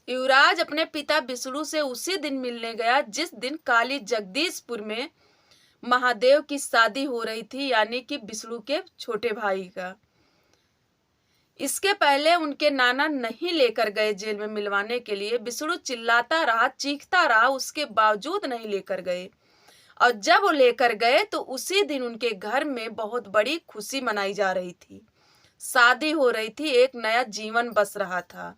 युवराज अपने पिता विष्णु से उसी दिन मिलने गया जिस दिन काली जगदीशपुर में महादेव की शादी हो रही थी, यानी कि विष्णु के छोटे भाई का। इसके पहले उनके नाना नहीं लेकर गए जेल में मिलवाने के लिए। विष्णु चिल्लाता रहा, चीखता रहा, उसके बावजूद नहीं लेकर गए। और जब वो लेकर गए तो उसी दिन उनके घर में बहुत बड़ी खुशी मनाई जा रही थी। शादी हो रही थी, एक नया जीवन बस रहा था।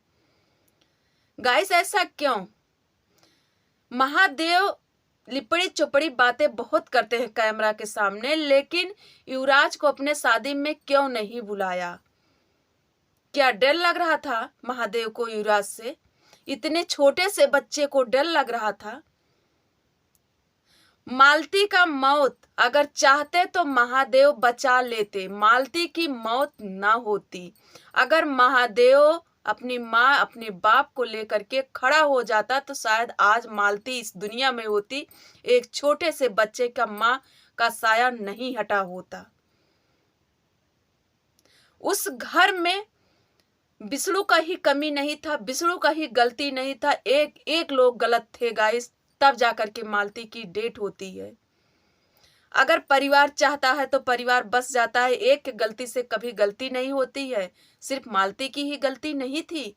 गाइस, ऐसा क्यों? महादेव लिपड़ी चुपड़ी बातें बहुत करते हैं कैमरा के सामने, लेकिन युवराज को अपने शादी में क्यों नहीं बुलाया? क्या डर लग रहा था महादेव को युवराज से? इतने छोटे से बच्चे को डर लग रहा था? मालती का मौत अगर चाहते तो महादेव बचा लेते, मालती की मौत ना होती। अगर महादेव अपनी माँ अपने बाप को लेकर के खड़ा हो जाता तो शायद आज मालती इस दुनिया में होती। एक छोटे से बच्चे का माँ का साया नहीं हटा होता। उस घर में विष्णु का ही कमी नहीं था, विष्णु का ही गलती नहीं था, एक एक लोग गलत थे गाइस, तब जाकर के मालती की डेथ होती है। अगर परिवार चाहता है तो परिवार बस जाता है। एक की गलती से कभी गलती नहीं होती है। सिर्फ मालती की ही गलती नहीं थी।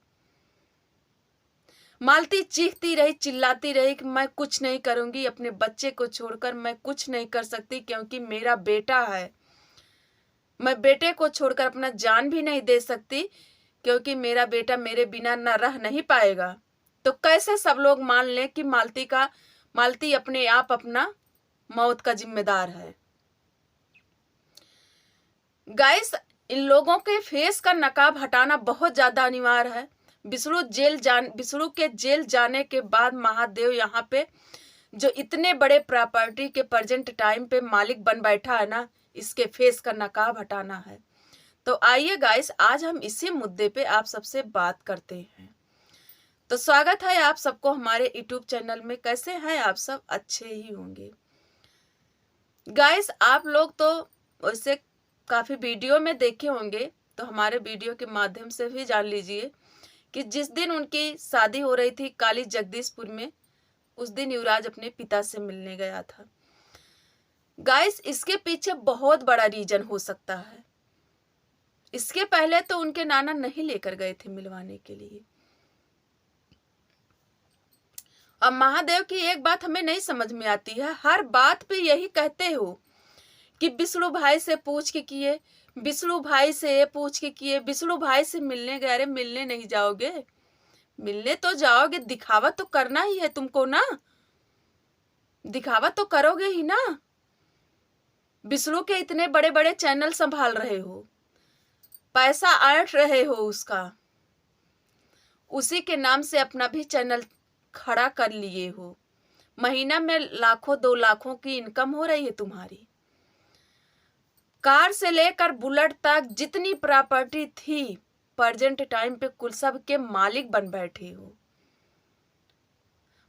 मालती चीखती रही, चिल्लाती रही कि मैं कुछ नहीं करूंगी, अपने बच्चे को छोड़कर मैं कुछ नहीं कर सकती, क्योंकि मेरा बेटा है। मैं बेटे को छोड़कर अपना जान भी नहीं दे सकती, क्योंकि मेरा बेटा मेरे बिना न रह नहीं पाएगा। तो कैसे सब लोग मान लें कि मालती अपने आप अपना मौत का जिम्मेदार है? गाइस, इन लोगों के फेस का नकाब हटाना बहुत ज्यादा अनिवार्य है। विष्णु के जेल जाने के बाद महादेव यहाँ पे जो इतने बड़े प्रॉपर्टी के प्रेजेंट टाइम पे मालिक बन बैठा है ना, इसके फेस का नकाब हटाना है। तो आइए गाइस, आज हम इसी मुद्दे पे आप सबसे बात करते हैं। तो स्वागत है आप सबको हमारे यूट्यूब चैनल में। कैसे हैं आप सब? अच्छे ही होंगे। गाइस, आप लोग तो वैसे काफी वीडियो में देखे होंगे, तो हमारे वीडियो के माध्यम से भी जान लीजिए कि जिस दिन उनकी शादी हो रही थी काली जगदीशपुर में, उस दिन युवराज अपने पिता से मिलने गया था। गाइस, इसके पीछे बहुत बड़ा रीजन हो सकता है। इसके पहले तो उनके नाना नहीं लेकर गए थे मिलवाने के लिए। अब महादेव की एक बात हमें नहीं समझ में आती है, हर बात पे यही कहते हो कि विष्णु भाई से पूछ के किए, विष्णु भाई से पूछ के किए, विष्णु भाई से मिलने गए। अरे मिलने नहीं जाओगे, मिलने तो जाओगे, दिखावा तो करना ही है तुमको ना, दिखावा तो करोगे ही ना। विष्णु के इतने बड़े बड़े चैनल संभाल रहे हो, पैसा ऐंठ रहे हो उसका, उसी के नाम से अपना भी चैनल खड़ा कर लिए हो। महीना में लाखों 2 लाखों की इनकम हो रही है तुम्हारी। कार से लेकर बुलेट तक जितनी प्रॉपर्टी थी प्रेजेंट टाइम पे कुल सब के मालिक बन बैठे हो।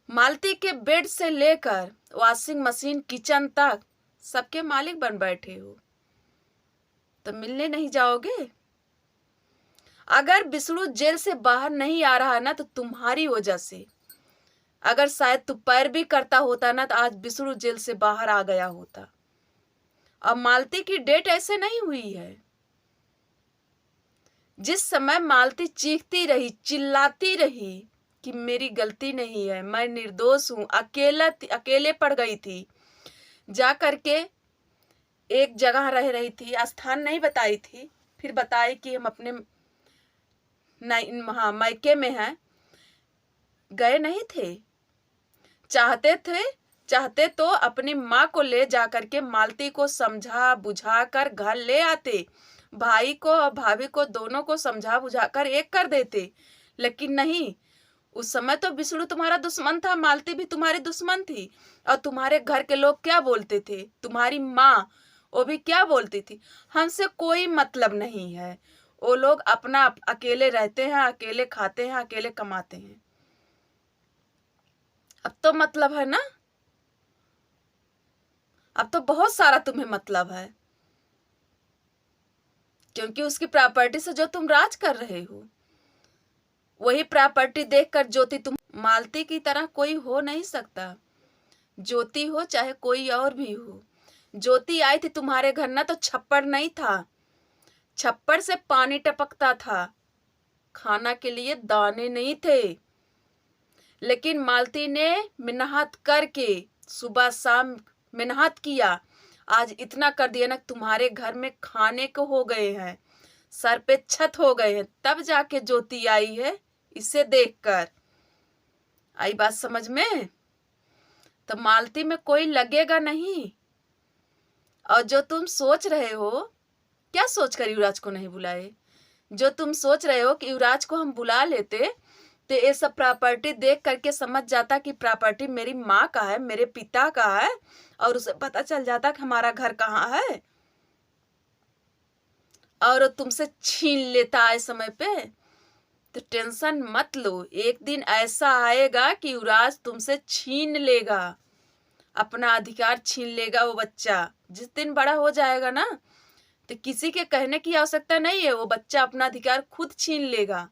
मालती के बेड से लेकर वॉशिंग मशीन, किचन तक सबके मालिक बन बैठे हो। तो मिलने नहीं जाओगे? अगर विष्णु जेल से बाहर नहीं आ रहा ना तो तुम्हारी वजह से, अगर शायद तू पैर भी करता होता ना तो आज विष्णु जेल से बाहर आ गया होता। अब मालती की डेट ऐसे नहीं हुई है। जिस समय मालती चीखती रही, चिल्लाती रही कि मेरी गलती नहीं है, मैं निर्दोष हूं, अकेले पड़ गई थी, जा करके एक जगह रह रही थी, स्थान नहीं बताई थी, फिर बताई कि हम अपने मायके में हैं। गए नहीं थे, चाहते तो अपनी माँ को ले जाकर के मालती को समझा बुझा कर घर ले आते, भाई को और भाभी को दोनों को समझा बुझा कर एक कर देते। लेकिन नहीं, उस समय तो विष्णु तुम्हारा दुश्मन था, मालती भी तुम्हारी दुश्मन थी। और तुम्हारे घर के लोग क्या बोलते थे, तुम्हारी माँ वो भी क्या बोलती थी, हमसे कोई मतलब नहीं है, वो लोग अपना अकेले रहते हैं, अकेले खाते हैं, अकेले कमाते हैं। अब तो मतलब है ना, अब तो बहुत सारा तुम्हें मतलब है, क्योंकि उसकी प्रॉपर्टी से जो तुम राज कर रहे हो, वही प्रॉपर्टी देखकर ज्योति तुम मालती की तरह कोई हो नहीं सकता। ज्योति हो चाहे कोई और भी हो, ज्योति आई थी तुम्हारे घर ना तो छप्पड़ नहीं था, छप्पड़ से पानी टपकता था, खाना के लिए दाने नहीं थे। लेकिन मालती ने मेहनत करके सुबह शाम मेहनत किया, आज इतना कर दिया ना तुम्हारे घर में खाने को हो गए हैं, सर पे छत हो गए हैं, तब जाके ज्योति आई है। इसे देखकर आई बात समझ में? तो मालती में कोई लगेगा नहीं। और जो तुम सोच रहे हो, क्या सोचकर युवराज को नहीं बुलाए? जो तुम सोच रहे हो कि युवराज को हम बुला लेते तो ये सब प्रॉपर्टी देख करके समझ जाता कि प्रॉपर्टी मेरी माँ का है, मेरे पिता का है, और उसे पता चल जाता कि हमारा घर कहाँ है, और तुमसे छीन लेता है समय पे। तो टेंशन मत लो, एक दिन ऐसा आएगा कि युवराज तुमसे छीन लेगा, अपना अधिकार छीन लेगा। वो बच्चा जिस दिन बड़ा हो जाएगा ना तो किसी के कहने की आवश्यकता नहीं है, वो बच्चा अपना अधिकार खुद छीन लेगा।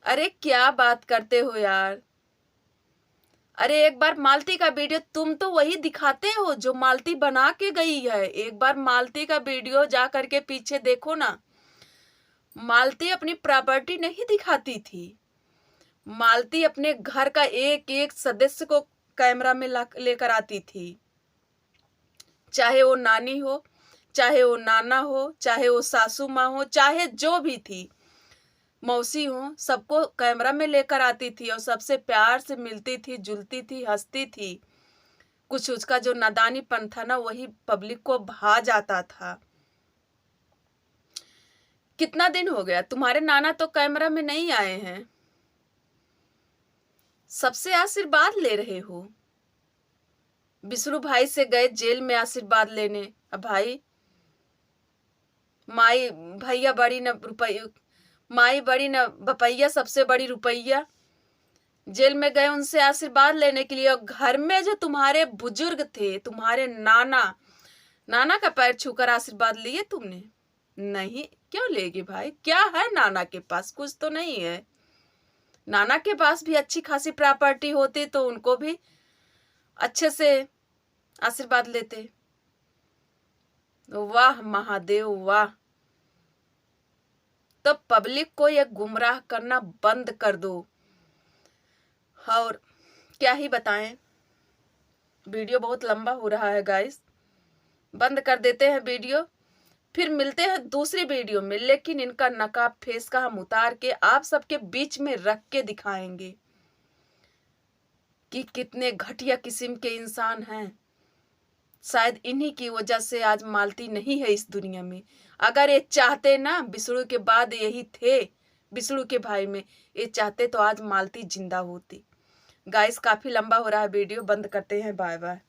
अरे क्या बात करते हो यार। अरे एक बार मालती का वीडियो, तुम तो वही दिखाते हो जो मालती बना के गई है। एक बार मालती का वीडियो जा करके पीछे देखो ना। मालती अपनी प्रॉपर्टी नहीं दिखाती थी, मालती अपने घर का एक एक सदस्य को कैमरा में लेकर आती थी, चाहे वो नानी हो, चाहे वो नाना हो, चाहे वो सासू माँ हो, चाहे जो भी थी, मौसी हो, सबको कैमरा में लेकर आती थी और सबसे प्यार से मिलती थी, जुलती थी, हंसती थी। कुछ उसका जो नादानीपन था ना वही पब्लिक को भा जाता था। कितना दिन हो गया, तुम्हारे नाना तो कैमरा में नहीं आए हैं, सबसे आशीर्वाद ले रहे हो। बिसरू भाई से गए जेल में आशीर्वाद लेने। अब भाई माई भैया बड़ी न रुपया, माई बड़ी न बपैया, सबसे बड़ी रुपैया। जेल में गए उनसे आशीर्वाद लेने के लिए, और घर में जो तुम्हारे बुजुर्ग थे, तुम्हारे नाना, नाना का पैर छूकर आशीर्वाद लिए तुमने? नहीं, क्यों लेगी भाई? क्या है नाना के पास? कुछ तो नहीं है। नाना के पास भी अच्छी खासी प्रॉपर्टी होती तो उनको भी अच्छे से आशीर्वाद लेते। वाह महादेव वाह। तो पब्लिक को ये गुमराह करना बंद कर दो। और क्या ही बताएं, वीडियो बहुत लंबा हो रहा है गाइस, बंद कर देते हैं वीडियो, फिर मिलते हैं दूसरी वीडियो में। लेकिन इनका नकाब फेस का हम उतार के आप सबके बीच में रख के दिखाएंगे कि कितने घटिया किस्म के इंसान हैं। शायद इन्हीं की वजह से आज मालती नहीं है इस दुनिया में। अगर ये चाहते ना, बिसड़ू के बाद यही थे, बिसड़ू के भाई में ये चाहते तो आज मालती जिंदा होती। गाइस काफी लंबा हो रहा है वीडियो, बंद करते हैं। Bye bye.